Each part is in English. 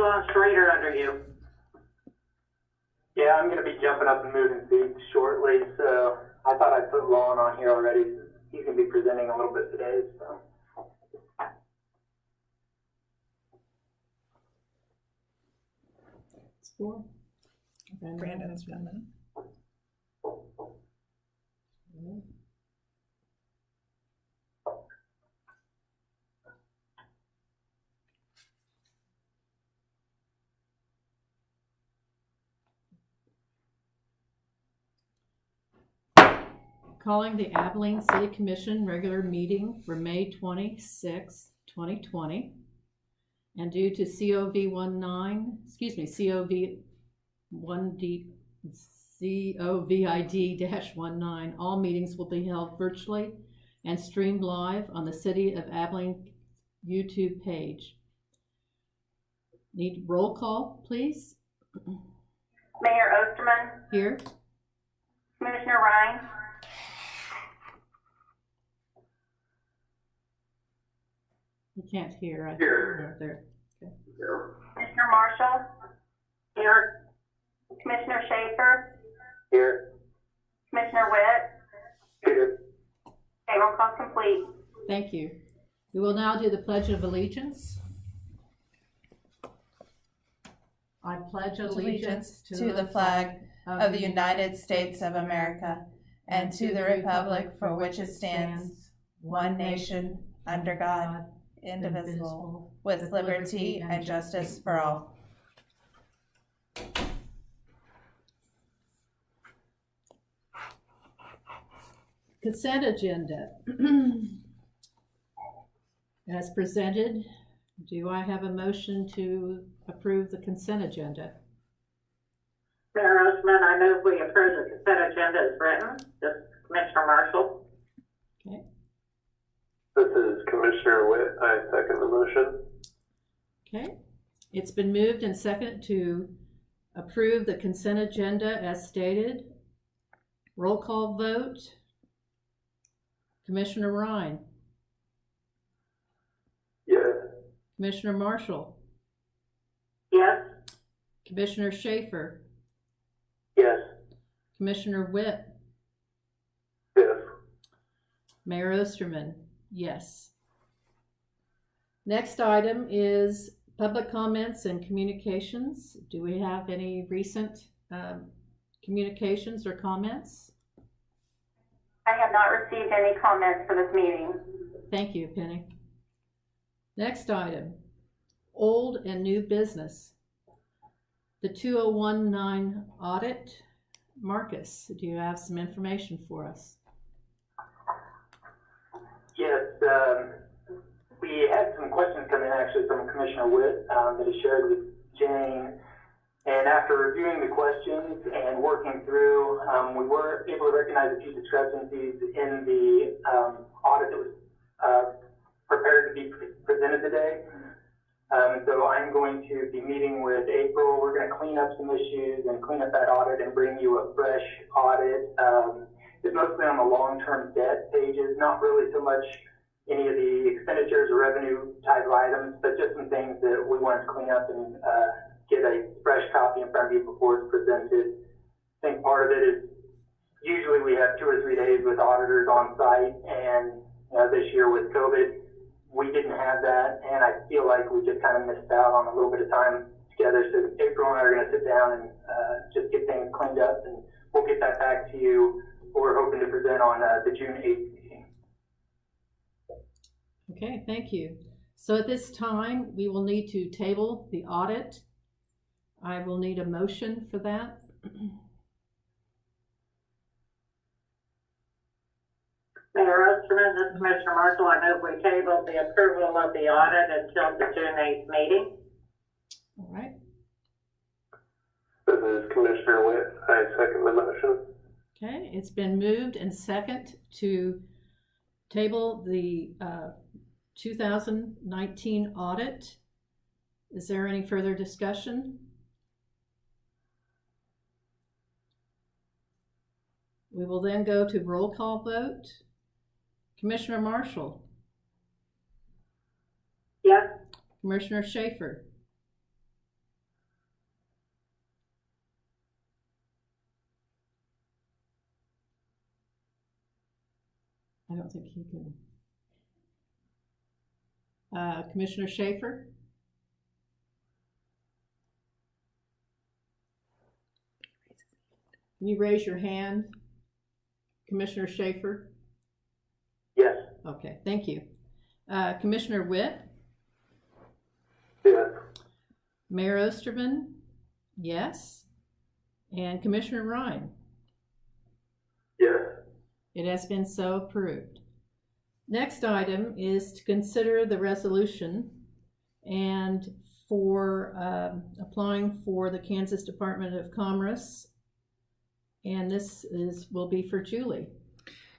Lon Schrader under you. Yeah, I'm going to be jumping up and moving seats shortly, so I thought I'd put Lon on here already. He's going to be presenting a little bit today, so. It's 4. Okay, Brandon's coming. Calling the Abilene City Commission regular meeting for May 26, 2020. And due to COVID-19, all meetings will be held virtually and streamed live on the City of Abilene YouTube page. Need roll call, please? Mayor Osterman, Here. Commissioner Ryan, You can't hear. Here. There. Okay. Commissioner Marshall, Here. Commissioner Schaefer, Here. Commissioner Witt. Here. Okay, roll call complete. Thank you. We will now do the Pledge of Allegiance. I pledge Allegiance to the flag of the United States of America and to the republic for which it stands, one nation, under God, indivisible, with liberty and justice for all. Consent agenda. As presented, do I have a motion to approve the consent agenda? Mayor Osterman, I move we approve the consent agenda as written. This is Commissioner Marshall. Okay. This is Commissioner Witt. I second the motion. Okay. It's been moved and seconded to approve the consent agenda as stated. Roll call vote. Commissioner Ryan. Yes. Commissioner Marshall. Yes. Commissioner Schaefer. Yes. Commissioner Witt. Yes. Mayor Osterman. Yes. Next item is public comments and communications. Do we have any recent communications or comments? I have not received any comments for this meeting. Thank you, Penny. Next item, old and new business. The 2019 audit. Marcus, do you have some information for us? Yes, we had some questions come in actually from Commissioner Witt that he shared with Jane. And after reviewing the questions and working through, we were able to recognize a few discrepancies in the audit that was prepared to be presented today. So I'm going to be meeting with April. We're going to clean up some issues and clean up that audit and bring you a fresh audit. It's mostly on the long-term debt pages, not really so much any of the expenditures or revenue type of items, but just some things that we wanted to clean up and get a fresh copy in front of you before it's presented. I think part of it is usually we have 2 or 3 days with auditors on site, and this year with COVID, we didn't have that, and I feel like we just kind of missed out on a little bit of time together. So April and I are going to sit down and just get things cleaned up, and we'll get that back to you. We're hoping to present on the June 8th meeting. Okay, thank you. So at this time, we will need to table the audit. I will need a motion for that. Mayor Osterman, this is Commissioner Marshall. I move we table the approval of the audit until the June 8th meeting. All right. This is Commissioner Witt. I second the motion. Okay, it's been moved and second to table the 2019 audit. Is there any further discussion? We will then go to roll call vote. Commissioner Yes. Commissioner Schaefer. I don't think he can. Commissioner Schaefer? Can you raise your hand? Commissioner Schaefer? Yes. Okay, thank you. Commissioner Witt? Yes. Mayor Osterman? Yes. And Commissioner Ryan? Yes. It has been so approved. Next item is to consider the resolution and for applying for the Kansas Department of Commerce. And this will be for Julie.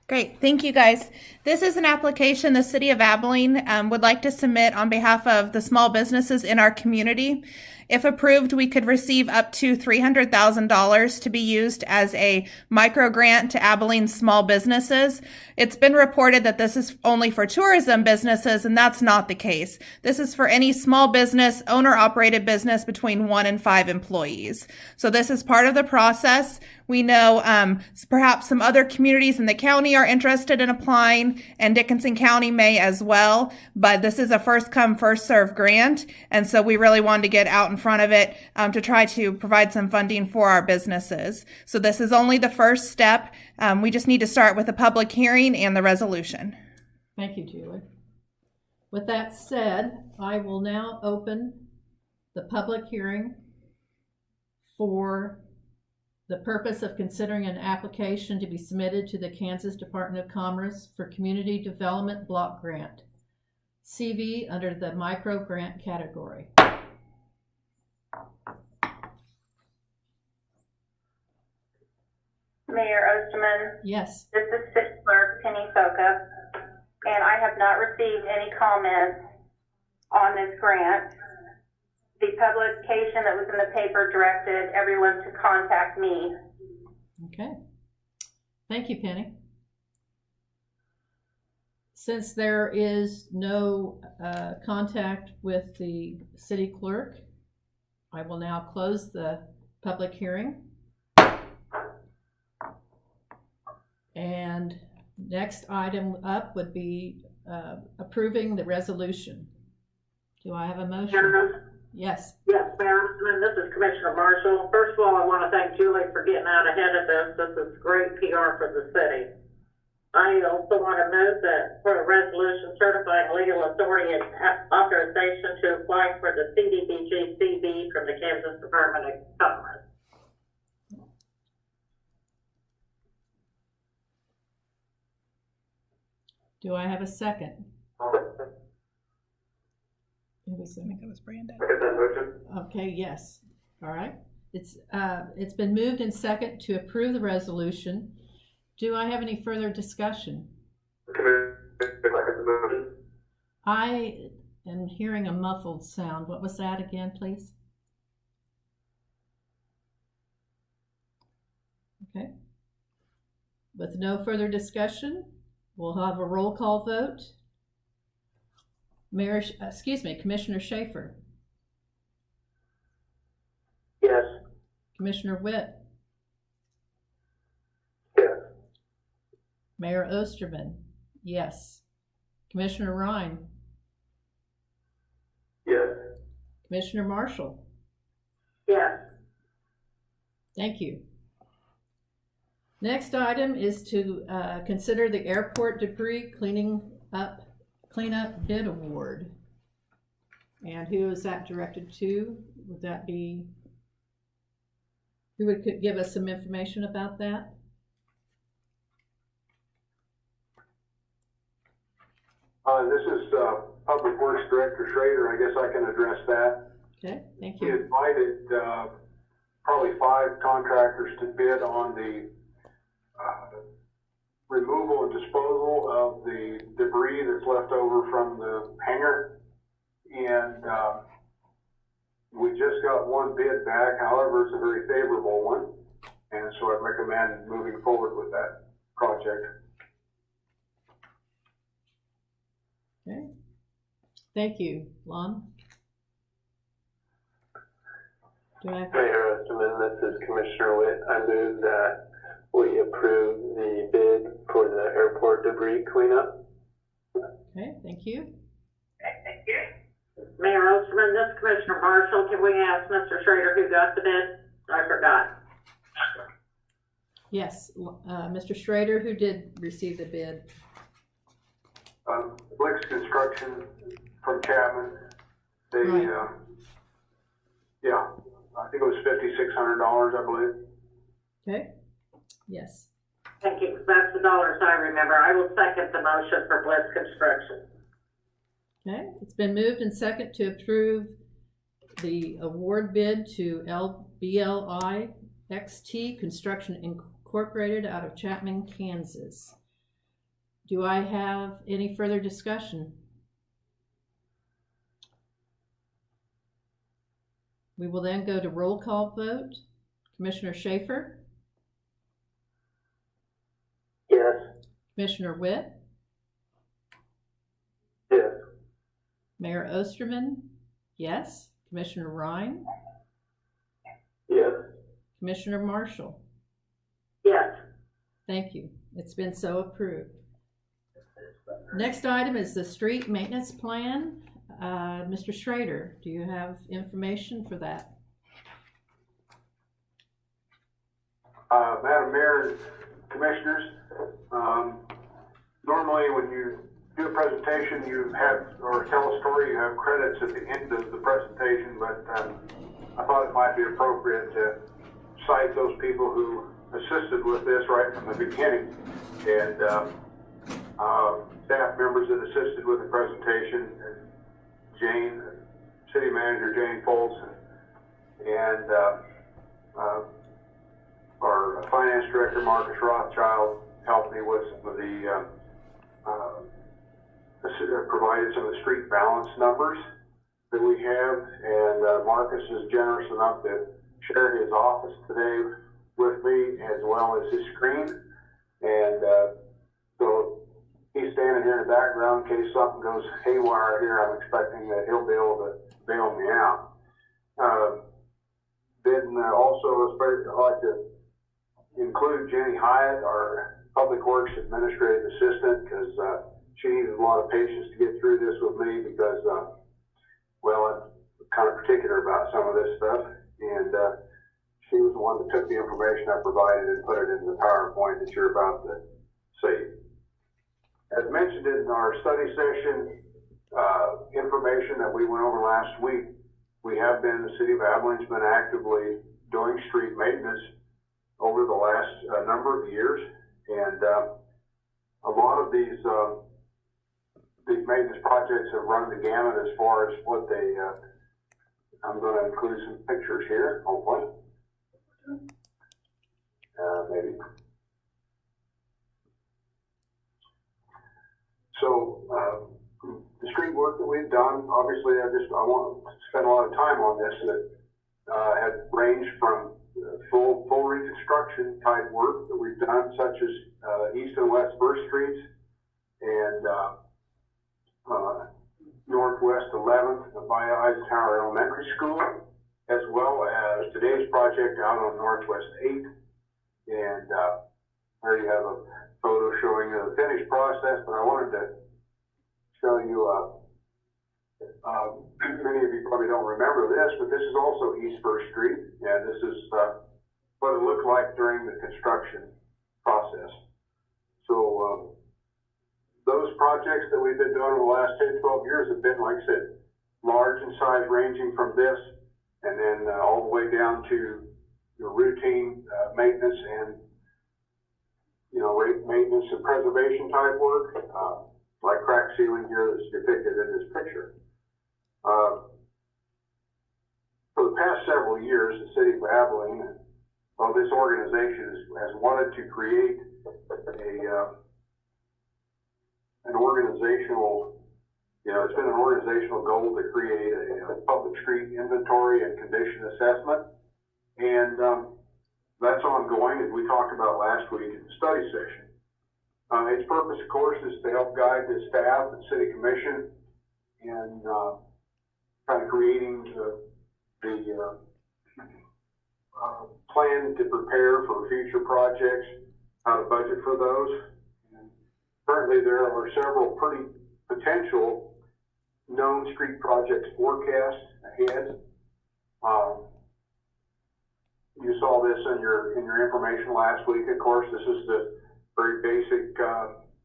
Great, thank you guys. This is an application the City of Abilene would like to submit on behalf of the small businesses in our community. If approved, we could receive up to $300,000 to be used as a micro grant to Abilene small businesses. It's been reported that this is only for tourism businesses, and that's not the case. This is for any small business, owner-operated business between 1 and 5 employees. So this is part of the process. We know perhaps some other communities in the county are interested in applying, and Dickinson County may as well, but this is a first come, first serve grant, and so we really wanted to get out in front of it to try to provide some funding for our businesses. So this is only the first step. We just need to start with a public hearing and the resolution. Thank you, Julie. With that said, I will now open the public hearing for the purpose of considering an application to be submitted to the Kansas Department of Commerce for Community Development Block Grant, CV, under the micro grant category. Mayor Osterman, Yes. this is City Clerk Penny Foka, and I have not received any comments on this grant. The publication that was in the paper directed everyone to contact me. Okay. Thank you, Penny. Since there is no contact with the city clerk, I will now close the public hearing. And next item up would be approving the resolution. Do I have a motion? Yes. Yes, Mayor, this is Commissioner Marshall. First of all, I want to thank Julie for getting out ahead of this. This is great PR for the city. I also want to note that for a resolution certifying legal authority and authorization to apply for the CDBG CV from the Kansas Department of Commerce. Do I have a second? I think it was Brandon. Okay, yes. All right. It's been moved and second to approve the resolution. Do I have any further discussion? I am hearing a muffled sound. What was that again, please? Okay. With no further discussion, we'll have a roll call vote. Commissioner Schaefer. Yes. Commissioner Witt. Yes. Mayor Osterman. Yes. Commissioner Ryan. Yes. Commissioner Marshall. Yes. Thank you. Next item is to consider the airport debris cleanup bid award. And who is that directed to? Would that be, who would give us some information about that? This is Public Works Director Schrader. I guess I can address that. Okay, thank We you. invited probably 5 contractors to bid on the removal and disposal of the debris that's left over from the hangar. And we just got one bid back. However, it's a very favorable one. And so I'd recommend moving forward with that project. Okay. Thank you. Lon? Mayor Osterman, this is Commissioner Witt. I move that we approve the bid for the airport debris cleanup. Okay, thank you. Mayor Osterman, this is Commissioner Marshall. Can we ask Mr. Schrader who got the bid? I forgot. Yes, Mr. Schrader, who did receive the bid? Blix Construction from Chapman. They, Right. yeah, I think it was $5,600, I believe. Okay, yes. Thank you. That's the dollars I remember. I will second the motion for Blitz Construction. Okay, it's been moved and second to approve the award bid to BLI XT Construction Incorporated out of Chapman, Kansas. Do I have any further discussion? We will then go to roll call vote. Commissioner Schaefer? Yes. Commissioner Witt? Yes. Mayor Osterman? Yes. Commissioner Ryan? Yes. Commissioner Marshall? Yes. Thank you. It's been so approved. Next item is the street maintenance plan. Mr. Schrader, do you have information for that? Madam Mayor and Commissioners, normally when you do a presentation, you have, or tell a story, you have credits at the end of the presentation, but I thought it might be appropriate to cite those people who assisted with this right from the beginning, and staff members that assisted with the presentation, Jane, City Manager Jane Foltz, and our Finance Director Marcus Rothschild helped me with some of the, provided some of the street balance numbers that we have, and Marcus is generous enough to share his office today with me as well as his screen, and so he's standing here in the background in case something goes haywire here. I'm expecting that he'll be able to bail me out. Then also, I'd like to include Jenny Hyatt, our Public Works Administrative Assistant, because she needed a lot of patience to get through this with me because, well, I'm kind of particular about some of this stuff, and she was the one that took the information I provided and put it in the PowerPoint that you're about to see. As mentioned in our study session, information that we went over last week, we have been, the City of Abilene's been actively doing street maintenance over the last number of years, and a lot of these maintenance projects have run the gamut as far as what they, I'm going to include some pictures here, hopefully. Maybe. So, the street work that we've done, obviously I want to spend a lot of time on this, that have ranged from full reconstruction type work that we've done, such as East and West First Streets and Northwest 11th by Eisenhower Elementary School, as well as today's project out on Northwest 8th. And there you have a photo showing the finished process, but I wanted to show you, many of you probably don't remember this, but this is also East First Street, and this is what it looked like during the construction process. So those projects that we've been doing over the last 10, 12 years have been, like I said, large in size, ranging from this and then all the way down to your routine maintenance and, you know, maintenance and preservation type work, like crack sealing here that's depicted in this picture. For the past several years, the City of Abilene, well, this organization has wanted to create an organizational, you know, it's been an organizational goal to create a public street inventory and condition assessment. And that's ongoing, as we talked about last week in the study session. Its purpose, of course, is to help guide the staff and City Commission in kind of creating the plan to prepare for future projects, how to budget for those. And currently, there are several pretty potential known street projects forecast ahead. You saw this in your information last week. Of course, this is the very basic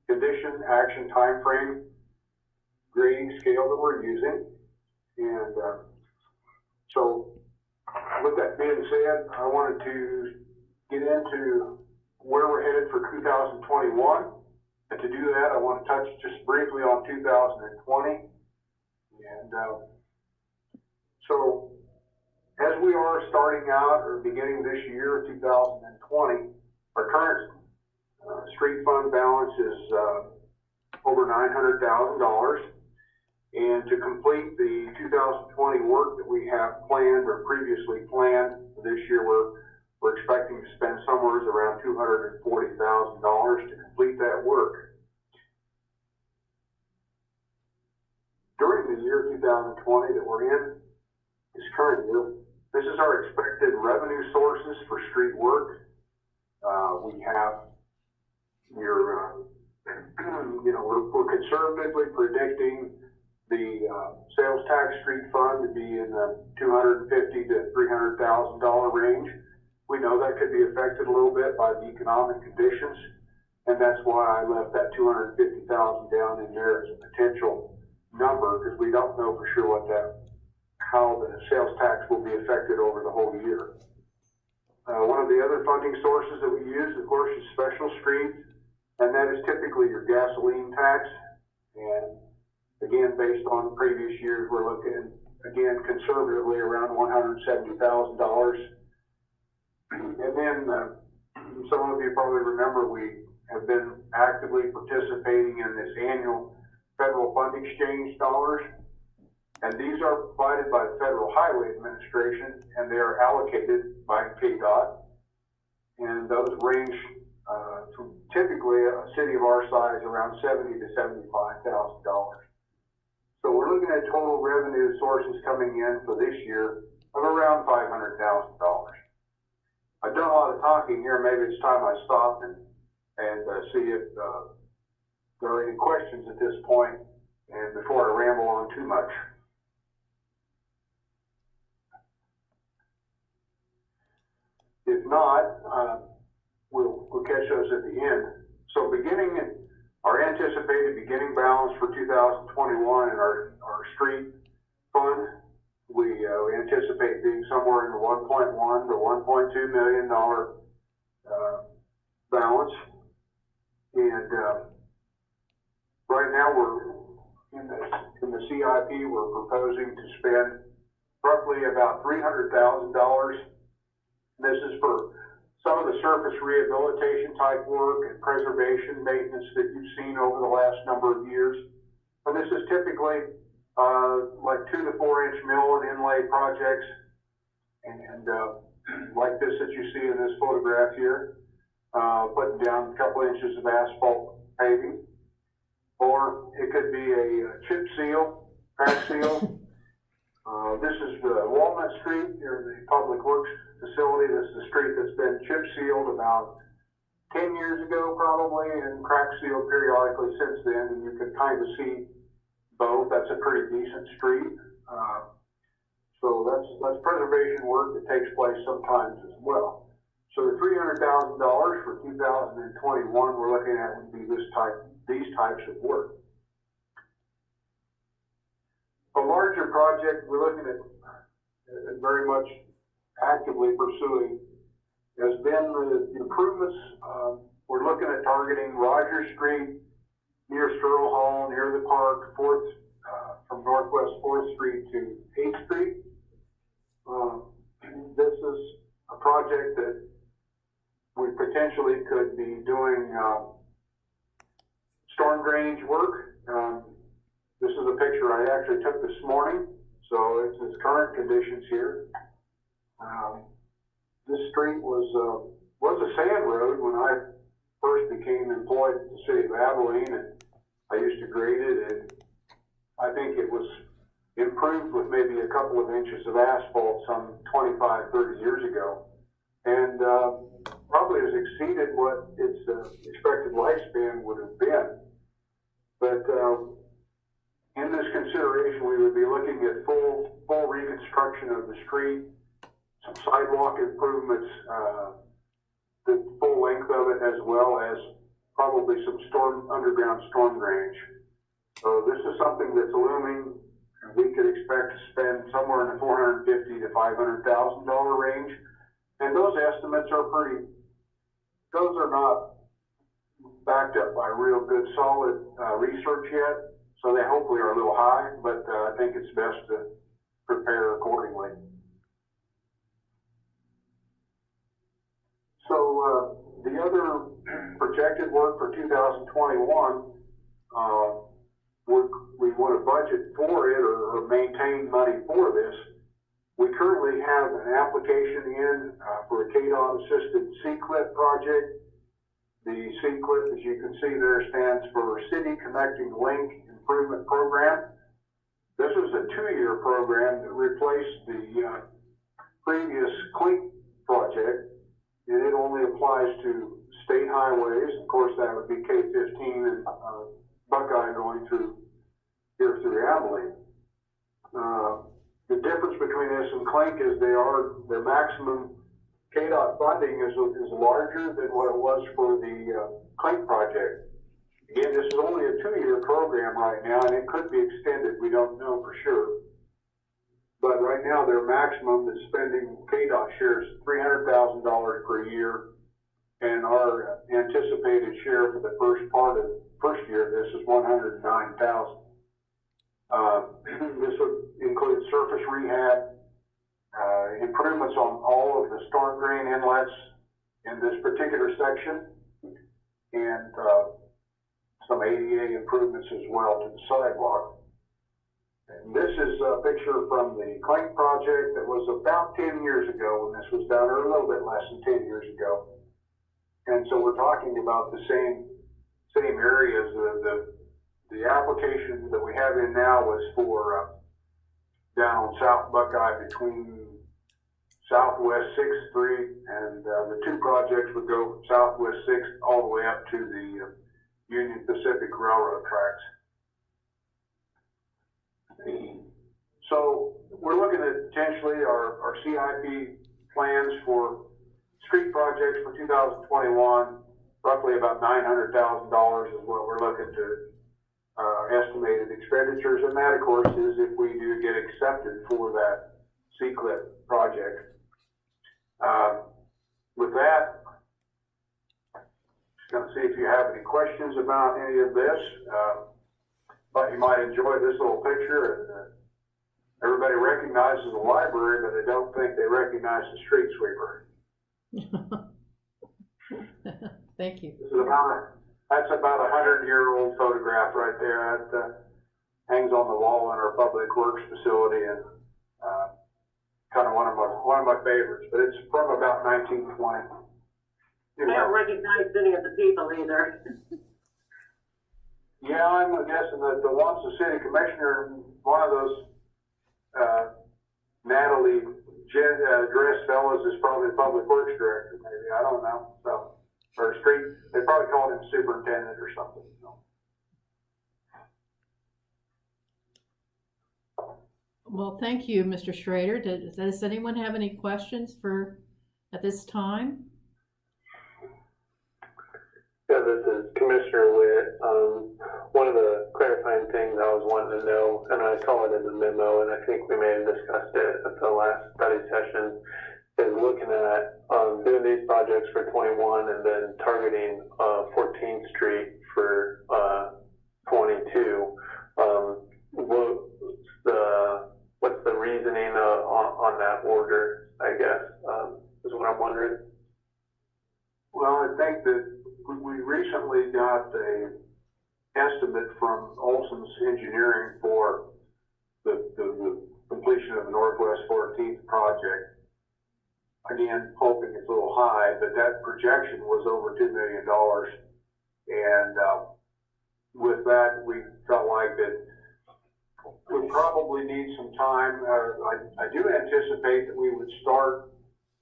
condition, action, time frame, grading scale that we're using. And so, with that being said, I wanted to get into where we're headed for 2021. And to do that, I want to touch just briefly on 2020. And so, as we are starting out or beginning this year, 2020, our current street fund balance is over $900,000. And to complete the 2020 work that we have planned or previously planned for this year, we're expecting to spend somewhere around $240,000 to complete that work. During the year 2020 that we're in, this current year, this is our expected revenue sources for street work. We have we're conservatively predicting the sales tax street fund to be in the $250,000 to $300,000 range. We know that could be affected a little bit by the economic conditions, and that's why I left that $250,000 down in there as a potential number, because we don't know for sure how the sales tax will be affected over the whole year. One of the other funding sources that we use, of course, is special streets, and that is typically your gasoline tax. And again, based on previous years, we're looking, again, conservatively around $170,000. And then some of you probably remember we have been actively participating in this annual federal fund exchange dollars. And these are provided by the Federal Highway Administration, and they are allocated by KDOT. And those range from typically a city of our size around $70,000 to $75,000. So we're looking at total revenue sources coming in for this year of around $500,000. I've done a lot of talking here. Maybe it's time I stop and see if there are any questions at this point, and before I ramble on too much. If not, we'll catch those at the end. So our anticipated beginning balance for 2021 in our street fund, we anticipate being somewhere in the $1.1 to $1.2 million balance. And right now we're in the CIP, we're proposing to spend roughly about $300,000. This is for some of the surface rehabilitation type work and preservation maintenance that you've seen over the last number of years. And this is typically like 2 to 4 inch mill and inlay projects, and like this that you see in this photograph here, putting down a couple inches of asphalt paving. Or it could be a chip seal, crack seal. This is the Walnut Street near the Public Works facility. This is a street that's been chip sealed about 10 years ago probably, and crack sealed periodically since then, and you can kind of see both. That's a pretty decent street. So that's preservation work that takes place sometimes as well. So the $300,000 for 2021 we're looking at would be these types of work. A larger project we're looking at very much actively pursuing has been the improvements. We're looking at targeting Rogers Street near Sterl Hall, near the park, from Northwest 4th Street to 8th Street. This is a project that we potentially could be doing storm drainage work. This is a picture I actually took this morning, so it's its current conditions here. This street was a sand road when I first became employed at the city of Abilene, and I used to grade it, and I think it was improved with maybe a couple of inches of asphalt some 25, 30 years ago. and probably has exceeded what its expected lifespan would have been. But in this consideration, we would be looking at full reconstruction of the street, some sidewalk improvements, the full length of it, as well as probably some underground storm drainage. So this is something that's looming, and we could expect to spend somewhere in the $450,000 to $500,000 range. And those estimates are those are not backed up by real good solid research yet. So they hopefully are a little high, but I think it's best to prepare accordingly. So the other projected work for 2021, we want to budget for it or maintain money for this. We currently have an application in for a KDOT assisted C-CLIP project. The C-CLIP, as you can see there, stands for City Connecting Link Improvement Program. This is a 2-year program that replaced the previous CLINK project, and it only applies to state highways. Of course, that would be K-15 and Buckeye going through here through Abilene. The difference between this and CLINK is their maximum KDOT funding is larger than what it was for the CLINK project. Again, this is only a 2-year program right now, and it could be extended. We don't know for sure. But right now, their maximum is spending KDOT shares $300,000 per year, and our anticipated share for the first year of this is $109,000. This would include surface rehab, improvements on all of the storm drain inlets in this particular section, and some ADA improvements as well to the sidewalk. And this is a picture from the CLINK project that was about 10 years ago when this was done, or a little bit less than 10 years ago. And so we're talking about the same areas. The application that we have in now was for down on South Buckeye between Southwest 6th Street, and the two projects would go from Southwest 6th all the way up to the Union Pacific Railroad tracks. So we're looking at potentially our CIP plans for street projects for 2021, roughly about $900,000 is what we're looking to estimated expenditures, and that, of course, is if we do get accepted for that C-CLIP project. With that, just going to see if you have any questions about any of this. But you might enjoy this little picture. And everybody recognizes the library, but they don't think they recognize the street sweeper. Thank you. This is that's about a 100-year-old photograph right there. That hangs on the wall in our public works facility, and kind of one of my favorites. But it's from about 1920. I don't recognize any of the people either. Yeah, I'm guessing that the once the city commissioner, one of those Natalie dressed fellas is probably the public works director, maybe. I don't know. So, or street, they probably called him superintendent or something. So. Well, thank you, Mr. Schrader. Does anyone have any questions at this time? Yeah, this is Commissioner Witt. One of the clarifying things I was wanting to know, and I saw it in the memo, and I think we may have discussed it at the last study session, is looking at doing these projects for 21 and then targeting 14th Street for 22. What's the reasoning on that order, I guess, is what I'm wondering. Well, I think that we recently got a estimate from Olson's Engineering for the completion of the Northwest 14th project. Again, hoping it's a little high, but that projection was over $2 million. And with that, we felt like that we probably need some time. I do anticipate that we would start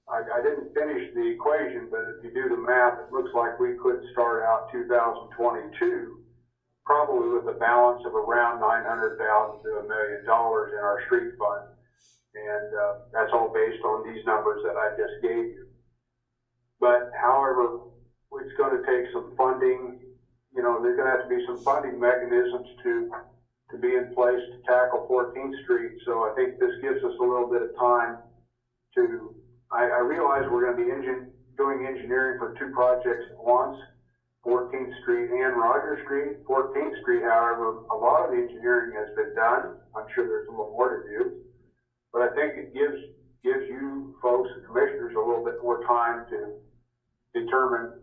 I didn't finish the equation, but if you do the math, it looks like we could start out 2022 probably with a balance of around $900,000 to $1 million in our street fund. And that's all based on these numbers that I just gave you. But however, it's going to take some funding. You know, there's going to have to be some funding mechanisms to be in place to tackle 14th Street. So I think this gives us a little bit of time to, I realize we're going to be doing engineering for two projects at once, 14th Street and Rogers Street. 14th Street, however, a lot of the engineering has been done. I'm sure there's a little more to do. But I think it gives you folks, the commissioners, a little bit more time to determine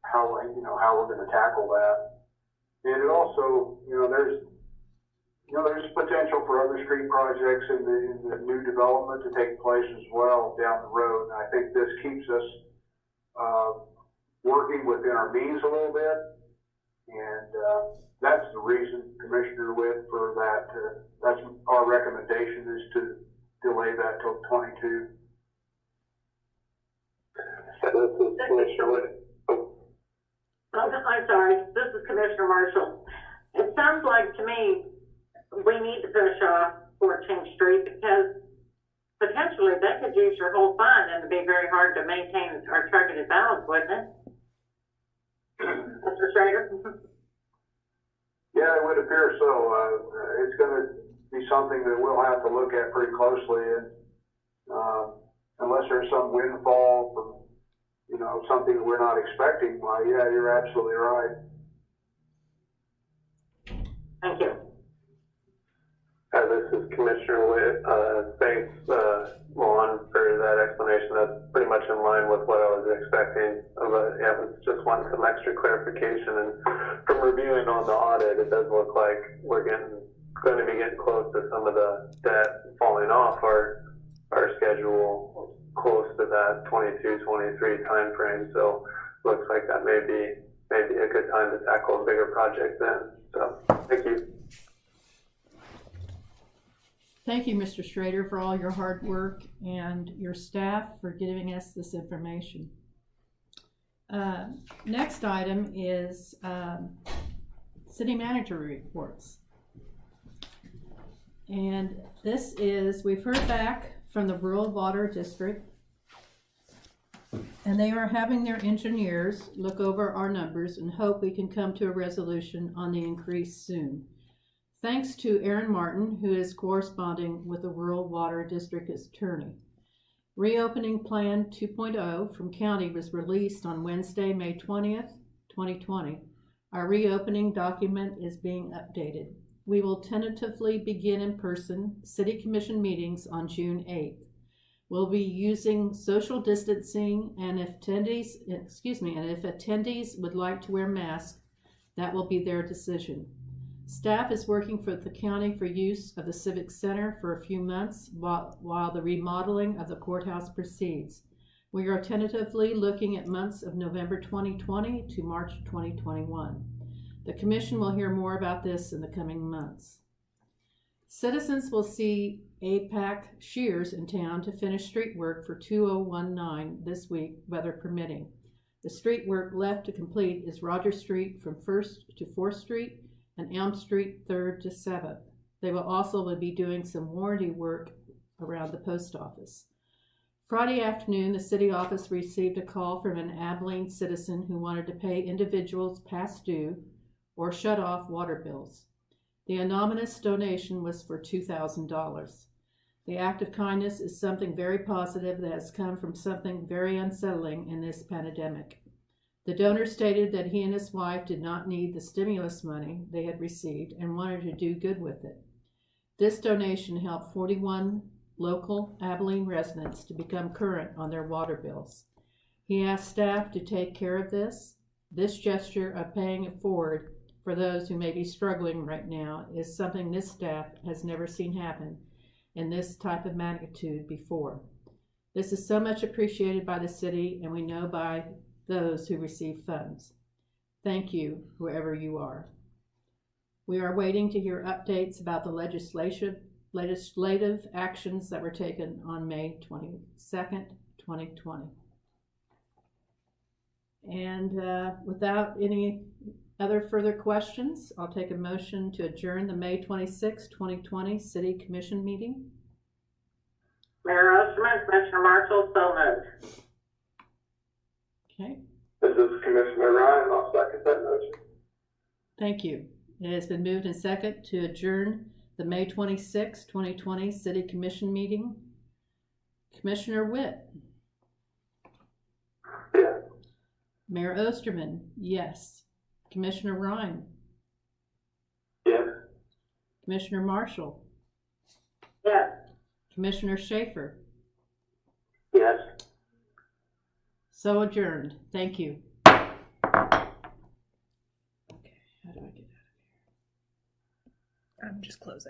how we're going to tackle that. And it also, there's potential for other street projects in the new development to take place as well down the road. And I think this keeps us working within our means a little bit. And that's the reason, Commissioner Witt, for that. That's our recommendation, is to delay that till 22. This is Commissioner Witt. I'm sorry, this is Commissioner Marshall. It sounds like to me we need to push off 14th Street because potentially that could use your whole fund and it'd be very hard to maintain our targeted balance, wouldn't it? Mr. Schrader? Yeah, it would appear so. It's going to be something that we'll have to look at pretty closely, and unless there's some windfall from, something that we're not expecting, well, yeah, you're absolutely right. Thank you. This is Commissioner Witt. Thanks, Lon, for that explanation. That's pretty much in line with what I was expecting. But yeah, I just wanted some extra clarification. And from reviewing on the audit, it does look like we're going to be getting close to some of the debt falling off our schedule, close to that 22-23 time frame. So looks like that may be a good time to tackle a bigger project then. So thank you. Thank you, Mr. Schrader, for all your hard work and your staff for giving us this information. Next item is city manager reports. And this is, we've heard back from the Rural Water District, and they are having their engineers look over our numbers and hope we can come to a resolution on the increase soon. Thanks to Aaron Martin, who is corresponding with the Rural Water District Attorney. Reopening Plan 2.0 from county was released on Wednesday, May 20th, 2020. Our reopening document is being updated. We will tentatively begin in-person City Commission meetings on June 8th. We'll be using social distancing, and if attendees would like to wear masks, that will be their decision. Staff is working for the county for use of the Civic Center for a few months while the remodeling of the courthouse proceeds. We are tentatively looking at months of November 2020 to March 2021. The Commission will hear more about this in the coming months. Citizens will see APAC Shears in town to finish street work for 2019 this week, weather permitting. The street work left to complete is Rogers Street from 1st to 4th Street and Elm Street 3rd to 7th. They will also be doing some warranty work around the post office. Friday afternoon, the city office received a call from an Abilene citizen who wanted to pay individuals past due or shut off water bills. The anonymous donation was for $2,000. The act of kindness is something very positive that has come from something very unsettling in this pandemic. The donor stated that he and his wife did not need the stimulus money they had received and wanted to do good with it. This donation helped 41 local Abilene residents to become current on their water bills. He asked staff to take care of this. This gesture of paying it forward for those who may be struggling right now is something this staff has never seen happen in this type of magnitude before. This is so much appreciated by the city, and we know by those who receive funds. Thank you, whoever you are. We are waiting to hear updates about the legislative actions that were taken on May 22nd, 2020. And without any other further questions, I'll take a motion to adjourn the May 26, 2020 City Commission meeting. Mayor Osterman, Commissioner Marshall, so moved. Okay, This is Commissioner Ryan, I'll second that motion. thank you. It has been moved and second to adjourn the May 26, 2020 City Commission meeting. Commissioner Witt. Yes. Mayor Osterman, yes. Commissioner Ryan. Yes. Commissioner Marshall. Yes. Commissioner Schaefer. Yes. So adjourned. Thank you. Okay, how do I get out of here? Just close it.